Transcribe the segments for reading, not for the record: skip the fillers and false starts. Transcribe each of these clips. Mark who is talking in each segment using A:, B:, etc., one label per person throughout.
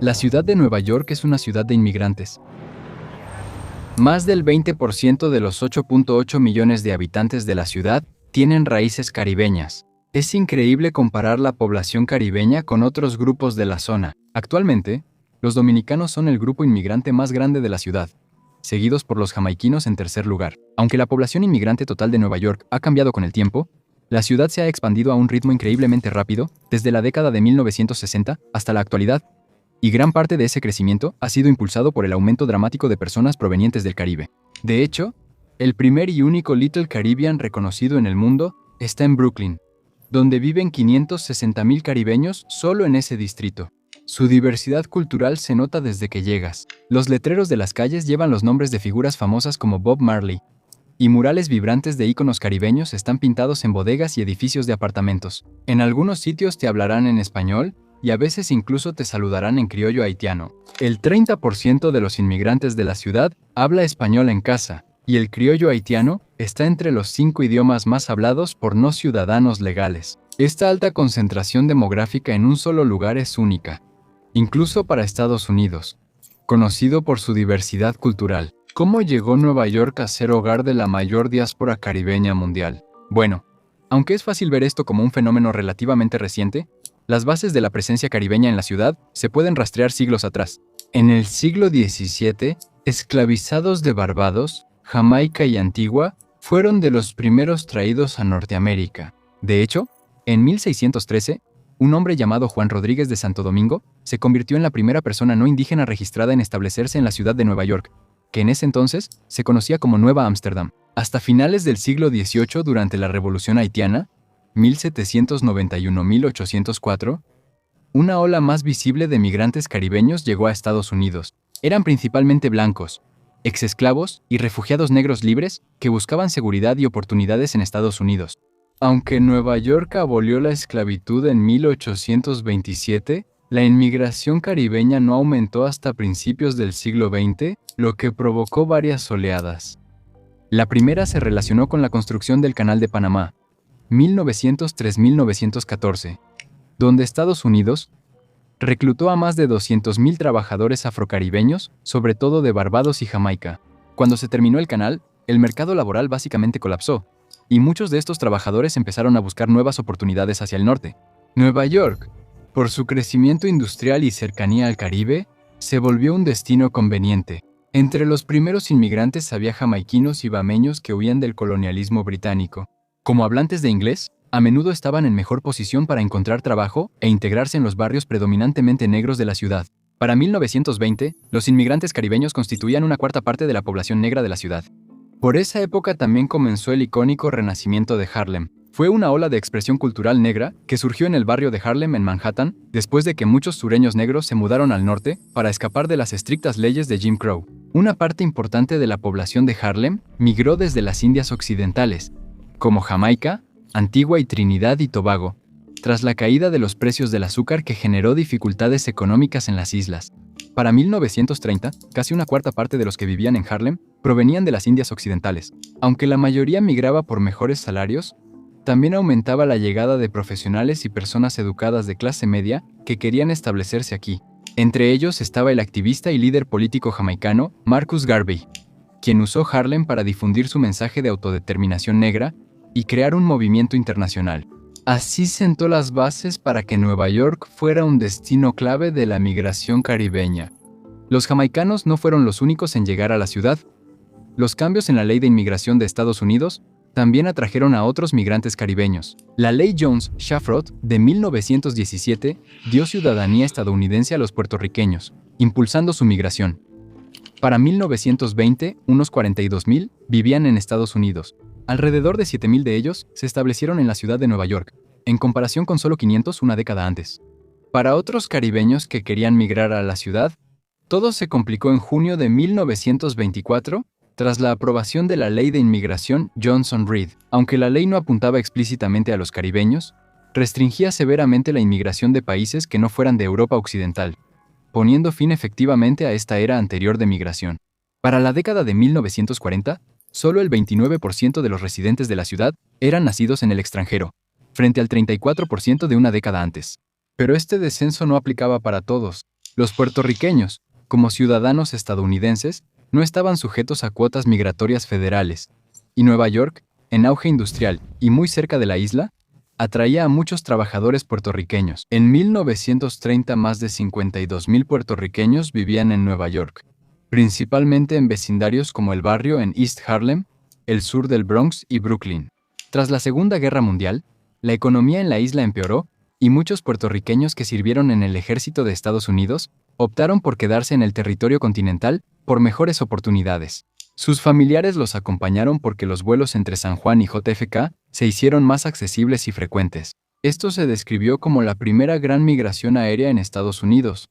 A: La ciudad de Nueva York es una ciudad de inmigrantes. Más del 20% de los 8.8 millones de habitantes de la ciudad tienen raíces caribeñas. Es increíble comparar la población caribeña con otros grupos de la zona. Actualmente, los dominicanos son el grupo inmigrante más grande de la ciudad, seguidos por los jamaiquinos en tercer lugar. Aunque la población inmigrante total de Nueva York ha cambiado con el tiempo, la ciudad se ha expandido a un ritmo increíblemente rápido desde la década de 1960 hasta la actualidad, y gran parte de ese crecimiento ha sido impulsado por el aumento dramático de personas provenientes del Caribe. De hecho, el primer y único Little Caribbean reconocido en el mundo está en Brooklyn, donde viven 560,000 caribeños solo en ese distrito. Su diversidad cultural se nota desde que llegas. Los letreros de las calles llevan los nombres de figuras famosas como Bob Marley, y murales vibrantes de íconos caribeños están pintados en bodegas y edificios de apartamentos. En algunos sitios te hablarán en español, y a veces incluso te saludarán en criollo haitiano. El 30% de los inmigrantes de la ciudad habla español en casa, y el criollo haitiano está entre los 5 idiomas más hablados por no ciudadanos legales. Esta alta concentración demográfica en un solo lugar es única, incluso para Estados Unidos, conocido por su diversidad cultural. ¿Cómo llegó Nueva York a ser hogar de la mayor diáspora caribeña mundial? Bueno, aunque es fácil ver esto como un fenómeno relativamente reciente, las bases de la presencia caribeña en la ciudad se pueden rastrear siglos atrás. En el siglo XVII, esclavizados de Barbados, Jamaica y Antigua fueron de los primeros traídos a Norteamérica. De hecho, en 1613, un hombre llamado Juan Rodríguez de Santo Domingo se convirtió en la primera persona no indígena registrada en establecerse en la ciudad de Nueva York, que en ese entonces se conocía como Nueva Ámsterdam. Hasta finales del siglo XVIII, durante la Revolución Haitiana, 1791-1804, una ola más visible de migrantes caribeños llegó a Estados Unidos. Eran principalmente blancos, exesclavos y refugiados negros libres que buscaban seguridad y oportunidades en Estados Unidos. Aunque Nueva York abolió la esclavitud en 1827, la inmigración caribeña no aumentó hasta principios del siglo XX, lo que provocó varias oleadas. La primera se relacionó con la construcción del Canal de Panamá, 1903-1914, donde Estados Unidos reclutó a más de 200,000 trabajadores afrocaribeños, sobre todo de Barbados y Jamaica. Cuando se terminó el canal, el mercado laboral básicamente colapsó, y muchos de estos trabajadores empezaron a buscar nuevas oportunidades hacia el norte. Nueva York, por su crecimiento industrial y cercanía al Caribe, se volvió un destino conveniente. Entre los primeros inmigrantes había jamaiquinos y bameños que huían del colonialismo británico. Como hablantes de inglés, a menudo estaban en mejor posición para encontrar trabajo e integrarse en los barrios predominantemente negros de la ciudad. Para 1920, los inmigrantes caribeños constituían una cuarta parte de la población negra de la ciudad. Por esa época también comenzó el icónico renacimiento de Harlem. Fue una ola de expresión cultural negra que surgió en el barrio de Harlem en Manhattan después de que muchos sureños negros se mudaron al norte para escapar de las estrictas leyes de Jim Crow. Una parte importante de la población de Harlem migró desde las Indias Occidentales, como Jamaica, Antigua y Trinidad y Tobago, tras la caída de los precios del azúcar que generó dificultades económicas en las islas. Para 1930, casi una cuarta parte de los que vivían en Harlem provenían de las Indias Occidentales. Aunque la mayoría migraba por mejores salarios, también aumentaba la llegada de profesionales y personas educadas de clase media que querían establecerse aquí. Entre ellos estaba el activista y líder político jamaicano Marcus Garvey, quien usó Harlem para difundir su mensaje de autodeterminación negra y crear un movimiento internacional. Así sentó las bases para que Nueva York fuera un destino clave de la migración caribeña. Los jamaicanos no fueron los únicos en llegar a la ciudad. Los cambios en la ley de inmigración de Estados Unidos también atrajeron a otros migrantes caribeños. La ley Jones-Shafroth de 1917 dio ciudadanía estadounidense a los puertorriqueños, impulsando su migración. Para 1920, unos 42,000 vivían en Estados Unidos. Alrededor de 7,000 de ellos se establecieron en la ciudad de Nueva York, en comparación con solo 500 una década antes. Para otros caribeños que querían migrar a la ciudad, todo se complicó en junio de 1924, tras la aprobación de la ley de inmigración Johnson-Reed. Aunque la ley no apuntaba explícitamente a los caribeños, restringía severamente la inmigración de países que no fueran de Europa Occidental, poniendo fin efectivamente a esta era anterior de migración. Para la década de 1940, solo el 29% de los residentes de la ciudad eran nacidos en el extranjero, frente al 34% de una década antes. Pero este descenso no aplicaba para todos. Los puertorriqueños, como ciudadanos estadounidenses, no estaban sujetos a cuotas migratorias federales, y Nueva York, en auge industrial y muy cerca de la isla, atraía a muchos trabajadores puertorriqueños. En 1930 más de 52,000 puertorriqueños vivían en Nueva York, principalmente en vecindarios como el barrio en East Harlem, el sur del Bronx y Brooklyn. Tras la Segunda Guerra Mundial, la economía en la isla empeoró y muchos puertorriqueños que sirvieron en el ejército de Estados Unidos optaron por quedarse en el territorio continental por mejores oportunidades. Sus familiares los acompañaron porque los vuelos entre San Juan y JFK se hicieron más accesibles y frecuentes. Esto se describió como la primera gran migración aérea en Estados Unidos,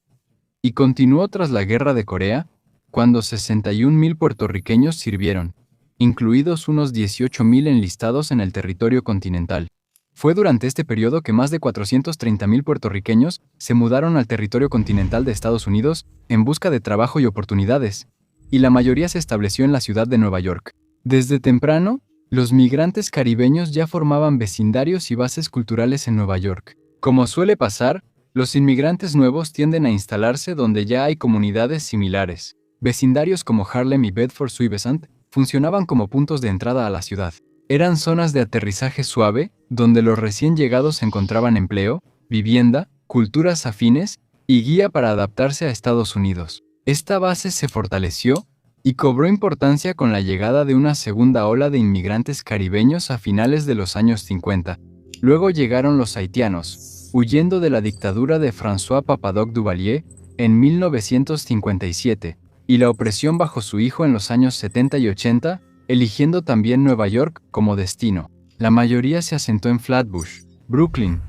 A: y continuó tras la Guerra de Corea, cuando 61,000 puertorriqueños sirvieron, incluidos unos 18,000 enlistados en el territorio continental. Fue durante este periodo que más de 430,000 puertorriqueños se mudaron al territorio continental de Estados Unidos en busca de trabajo y oportunidades, y la mayoría se estableció en la ciudad de Nueva York. Desde temprano, los migrantes caribeños ya formaban vecindarios y bases culturales en Nueva York. Como suele pasar, los inmigrantes nuevos tienden a instalarse donde ya hay comunidades similares. Vecindarios como Harlem y Bedford-Stuyvesant funcionaban como puntos de entrada a la ciudad. Eran zonas de aterrizaje suave, donde los recién llegados encontraban empleo, vivienda, culturas afines y guía para adaptarse a Estados Unidos. Esta base se fortaleció y cobró importancia con la llegada de una segunda ola de inmigrantes caribeños a finales de los años 50. Luego llegaron los haitianos, huyendo de la dictadura de François Papadoc Duvalier en 1957, y la opresión bajo su hijo en los años 70 y 80, eligiendo también Nueva York como destino. La mayoría se asentó en Flatbush, Brooklyn,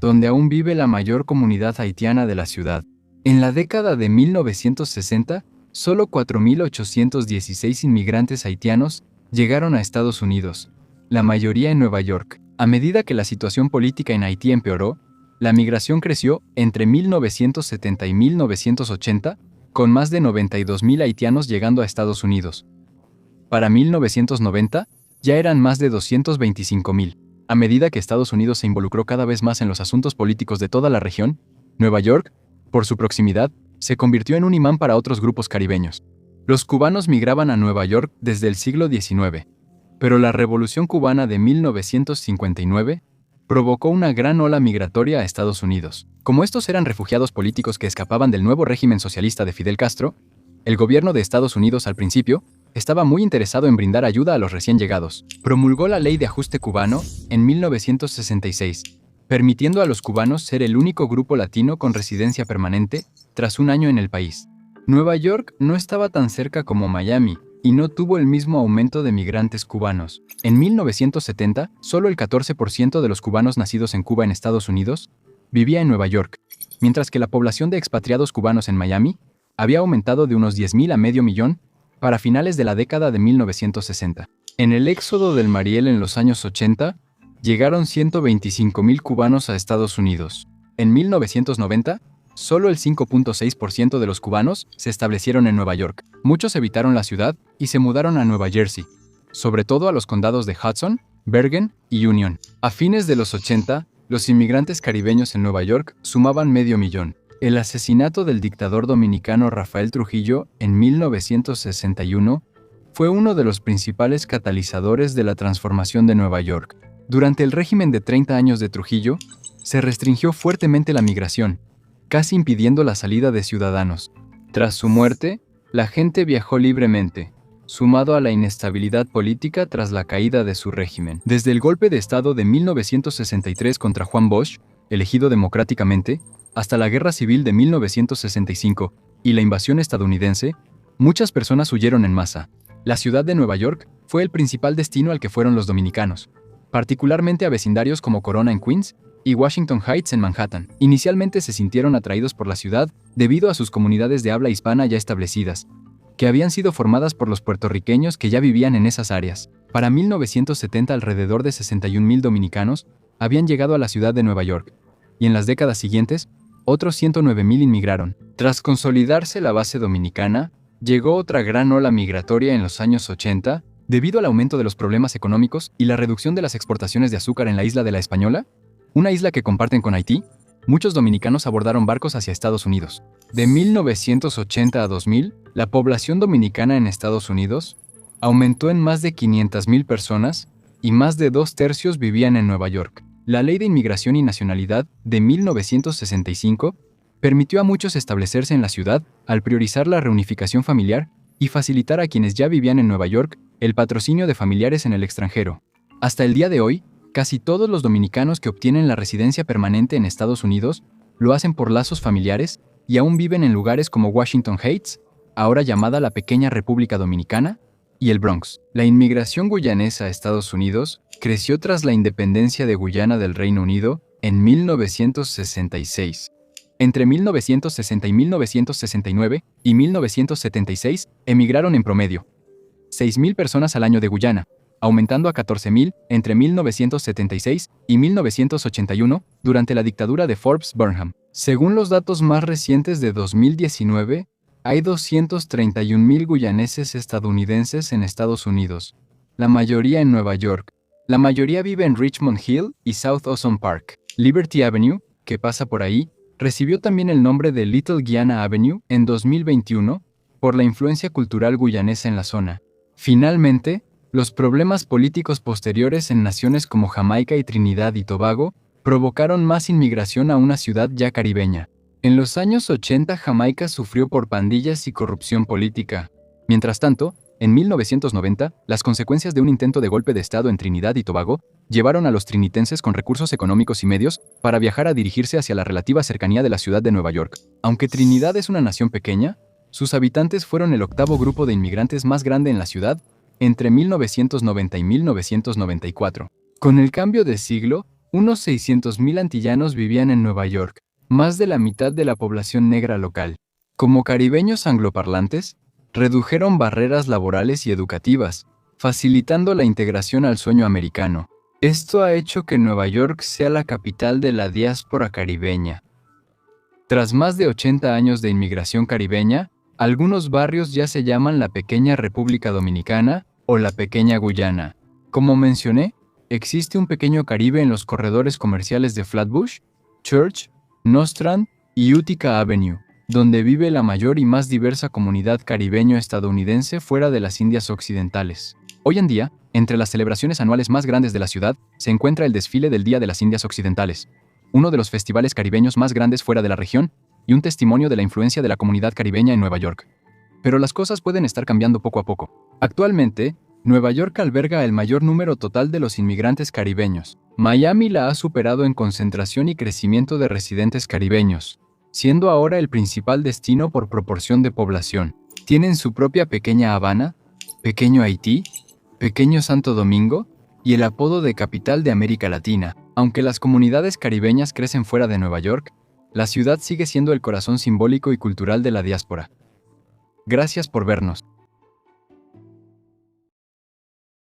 A: donde aún vive la mayor comunidad haitiana de la ciudad. En la década de 1960, solo 4,816 inmigrantes haitianos llegaron a Estados Unidos, la mayoría en Nueva York. A medida que la situación política en Haití empeoró, la migración creció entre 1970 y 1980, con más de 92,000 haitianos llegando a Estados Unidos. Para 1990, ya eran más de 225,000. A medida que Estados Unidos se involucró cada vez más en los asuntos políticos de toda la región, Nueva York, por su proximidad, se convirtió en un imán para otros grupos caribeños. Los cubanos migraban a Nueva York desde el siglo XIX, pero la Revolución Cubana de 1959 provocó una gran ola migratoria a Estados Unidos. Como estos eran refugiados políticos que escapaban del nuevo régimen socialista de Fidel Castro, el gobierno de Estados Unidos al principio estaba muy interesado en brindar ayuda a los recién llegados. Promulgó la Ley de Ajuste Cubano en 1966, permitiendo a los cubanos ser el único grupo latino con residencia permanente tras un año en el país. Nueva York no estaba tan cerca como Miami y no tuvo el mismo aumento de migrantes cubanos. En 1970, solo el 14% de los cubanos nacidos en Cuba en Estados Unidos vivía en Nueva York, mientras que la población de expatriados cubanos en Miami había aumentado de unos 10,000 a medio millón para finales de la década de 1960. En el éxodo del Mariel en los años 80, llegaron 125,000 cubanos a Estados Unidos. En 1990, solo el 5.6% de los cubanos se establecieron en Nueva York. Muchos evitaron la ciudad y se mudaron a Nueva Jersey, sobre todo a los condados de Hudson, Bergen y Union. A fines de los 80, los inmigrantes caribeños en Nueva York sumaban medio millón. El asesinato del dictador dominicano Rafael Trujillo en 1961 fue uno de los principales catalizadores de la transformación de Nueva York. Durante el régimen de 30 años de Trujillo, se restringió fuertemente la migración, casi impidiendo la salida de ciudadanos. Tras su muerte, la gente viajó libremente, sumado a la inestabilidad política tras la caída de su régimen. Desde el golpe de Estado de 1963 contra Juan Bosch, elegido democráticamente, hasta la Guerra Civil de 1965 y la invasión estadounidense, muchas personas huyeron en masa. La ciudad de Nueva York fue el principal destino al que fueron los dominicanos, particularmente a vecindarios como Corona en Queens y Washington Heights en Manhattan. Inicialmente se sintieron atraídos por la ciudad debido a sus comunidades de habla hispana ya establecidas, que habían sido formadas por los puertorriqueños que ya vivían en esas áreas. Para 1970, alrededor de 61,000 dominicanos habían llegado a la ciudad de Nueva York, y en las décadas siguientes, otros 109,000 inmigraron. Tras consolidarse la base dominicana, llegó otra gran ola migratoria en los años 80, debido al aumento de los problemas económicos y la reducción de las exportaciones de azúcar en la isla de La Española, una isla que comparten con Haití. muchos dominicanos abordaron barcos hacia Estados Unidos. De 1980 a 2000, la población dominicana en Estados Unidos aumentó en más de 500,000 personas y más de 2/3 vivían en Nueva York. La Ley de Inmigración y Nacionalidad de 1965 permitió a muchos establecerse en la ciudad al priorizar la reunificación familiar y facilitar a quienes ya vivían en Nueva York el patrocinio de familiares en el extranjero. Hasta el día de hoy, casi todos los dominicanos que obtienen la residencia permanente en Estados Unidos lo hacen por lazos familiares y aún viven en lugares como Washington Heights, ahora llamada la Pequeña República Dominicana, y el Bronx. La inmigración guyanesa a Estados Unidos creció tras la independencia de Guyana del Reino Unido en 1966. Entre 1960 y 1969 y 1976 emigraron en promedio 6,000 personas al año de Guyana, aumentando a 14,000 entre 1976 y 1981 durante la dictadura de Forbes Burnham. Según los datos más recientes de 2019, hay 231,000 guyaneses estadounidenses en Estados Unidos, la mayoría en Nueva York. La mayoría vive en Richmond Hill y South Ozone Park. Liberty Avenue, que pasa por ahí, recibió también el nombre de Little Guyana Avenue en 2021 por la influencia cultural guyanesa en la zona. Finalmente, los problemas políticos posteriores en naciones como Jamaica y Trinidad y Tobago provocaron más inmigración a una ciudad ya caribeña. En los años 80 Jamaica sufrió por pandillas y corrupción política. Mientras tanto, en 1990, las consecuencias de un intento de golpe de Estado en Trinidad y Tobago llevaron a los trinitenses con recursos económicos y medios para viajar a dirigirse hacia la relativa cercanía de la ciudad de Nueva York. Aunque Trinidad es una nación pequeña, sus habitantes fueron el octavo grupo de inmigrantes más grande en la ciudad entre 1990 y 1994. Con el cambio de siglo, unos 600,000 antillanos vivían en Nueva York, más de la mitad de la población negra local. Como caribeños angloparlantes, redujeron barreras laborales y educativas, facilitando la integración al sueño americano. Esto ha hecho que Nueva York sea la capital de la diáspora caribeña. Tras más de 80 años de inmigración caribeña, algunos barrios ya se llaman la Pequeña República Dominicana o la Pequeña Guyana. Como mencioné, existe un pequeño Caribe en los corredores comerciales de Flatbush, Church, Nostrand y Utica Avenue, donde vive la mayor y más diversa comunidad caribeño-estadounidense fuera de las Indias Occidentales. Hoy en día, entre las celebraciones anuales más grandes de la ciudad, se encuentra el desfile del Día de las Indias Occidentales, uno de los festivales caribeños más grandes fuera de la región y un testimonio de la influencia de la comunidad caribeña en Nueva York. Pero las cosas pueden estar cambiando poco a poco. Actualmente, Nueva York alberga el mayor número total de los inmigrantes caribeños. Miami la ha superado en concentración y crecimiento de residentes caribeños, siendo ahora el principal destino por proporción de población. Tienen su propia pequeña Habana, pequeño Haití, pequeño Santo Domingo y el apodo de capital de América Latina. Aunque las comunidades caribeñas crecen fuera de Nueva York, la ciudad sigue siendo el corazón simbólico y cultural de la diáspora. Gracias por vernos.